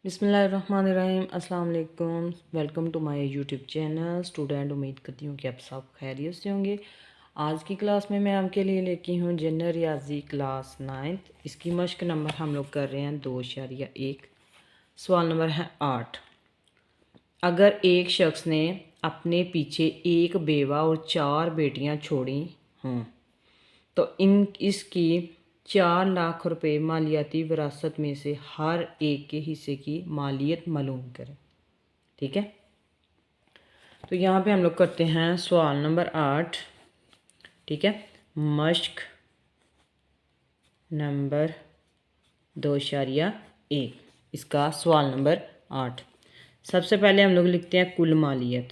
बिस्मिल्लाहिर्रहमानिर्रहीम अस्सलाम वालेकुम। Welcome to my YouTube channel student. उम्मीद करती हूँ कि आप सब खैरियत से होंगे। आज की क्लास में मैं आपके लिए लेके हूँ जनरल रियाजी क्लास 9th। इसकी मश्क नंबर हम लोग कर रहे हैं 2.1। सवाल नंबर है 8। अगर एक शख्स ने अपने पीछे एक बेवा और 4 बेटियाँ छोड़ी हों तो इसकी 4 लाख रुपए मालियाती विरासत में से हर एक के हिस्से की मालियत मालूम करें। ठीक है, तो यहाँ पे हम लोग करते हैं सवाल नंबर 8। ठीक है, मश्क नंबर 2.1 इसका सवाल नंबर 8। सबसे पहले हम लोग लिखते हैं कुल मालियत।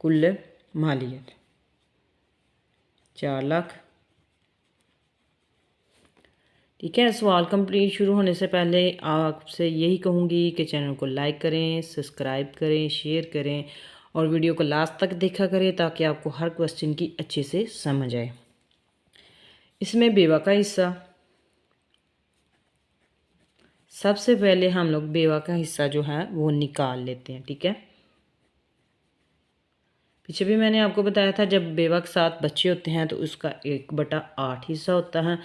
कुल मालियत 4 लाख। ठीक है, सवाल कंप्लीट शुरू होने से पहले आपसे यही कहूँगी कि चैनल को लाइक करें, सब्सक्राइब करें, शेयर करें और वीडियो को लास्ट तक देखा करें ताकि आपको हर क्वेश्चन की अच्छे से समझ आए। इसमें बेवा का हिस्सा, सबसे पहले हम लोग बेवा का हिस्सा जो है वो निकाल लेते हैं। ठीक है, पीछे भी मैंने आपको बताया था जब बेवा के साथ बच्चे होते हैं तो उसका 1/8 हिस्सा होता है।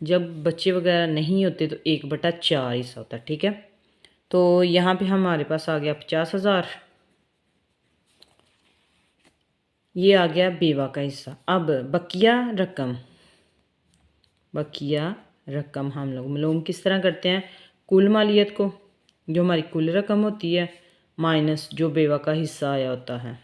जब बच्चे वगैरह नहीं होते तो 1/4 हिस्सा होता है। ठीक है, तो यहाँ पे हमारे पास आ गया 50,000। ये आ गया बेवा का हिस्सा। अब बकिया रकम हम लोग मालूम किस तरह करते हैं? कुल मालियत को, जो हमारी कुल रकम होती है, माइनस जो बेवा का हिस्सा आया होता है।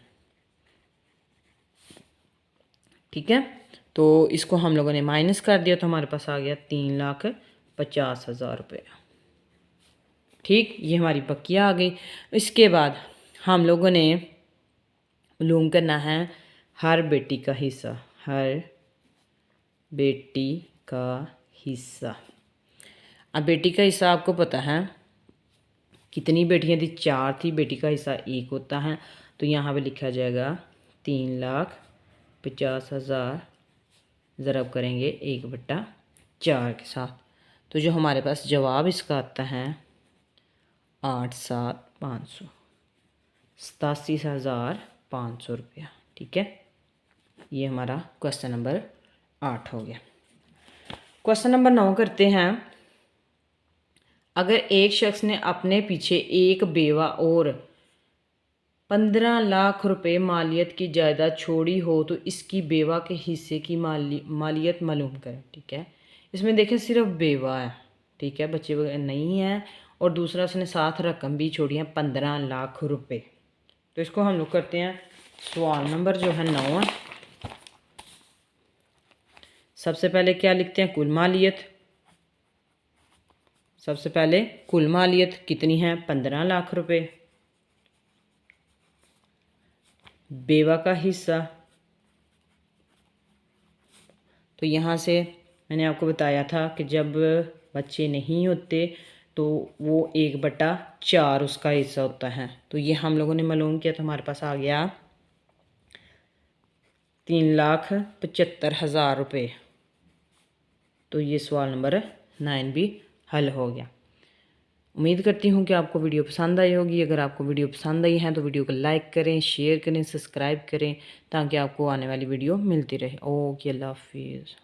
ठीक है, तो इसको हम लोगों ने माइनस कर दिया तो हमारे पास आ गया 3,50,000 रुपये। ठीक, ये हमारी बकिया आ गई। इसके बाद हम लोगों ने मालूम करना है हर बेटी का हिस्सा। हर बेटी का हिस्सा। अब बेटी का हिस्सा आपको पता है कितनी बेटियां थी? 4 थी। बेटी का हिस्सा 1 होता है, तो यहाँ पे लिखा जाएगा 3,50,000 ज़रब करेंगे 1/4 के साथ। तो जो हमारे पास जवाब इसका आता है 8,7,500 87,500 रुपया। ठीक है, ये हमारा क्वेश्चन नंबर 8 हो गया। क्वेश्चन नंबर 9 करते हैं। अगर एक शख्स ने अपने पीछे एक बेवा और 15 लाख रुपए मालियत की जायदाद छोड़ी हो तो इसकी बेवा के हिस्से की मालियत मालूम करें। ठीक है, इसमें देखें सिर्फ बेवा है। ठीक है, बच्चे वगैरह नहीं हैं और दूसरा उसने साथ रकम भी छोड़ी है 15 लाख रुपए। तो इसको हम लोग करते हैं सवाल नंबर जो है 9 है। सबसे पहले क्या लिखते हैं? कुल मालियत। सबसे पहले कुल मालियत कितनी है? 15 लाख रुपए। बेवा का हिस्सा, तो यहाँ से मैंने आपको बताया था कि जब बच्चे नहीं होते तो वो 1/4 उसका हिस्सा होता है। तो ये हम लोगों ने मालूम किया तो हमारे पास आ गया 3,75,000 रुपये। तो ये सवाल नंबर 9 भी हल हो गया। उम्मीद करती हूँ कि आपको वीडियो पसंद आई होगी। अगर आपको वीडियो पसंद आई है तो वीडियो को लाइक करें, शेयर करें, सब्सक्राइब करें ताकि आपको आने वाली वीडियो मिलती रहे। ओके, अल्लाह हाफिज़।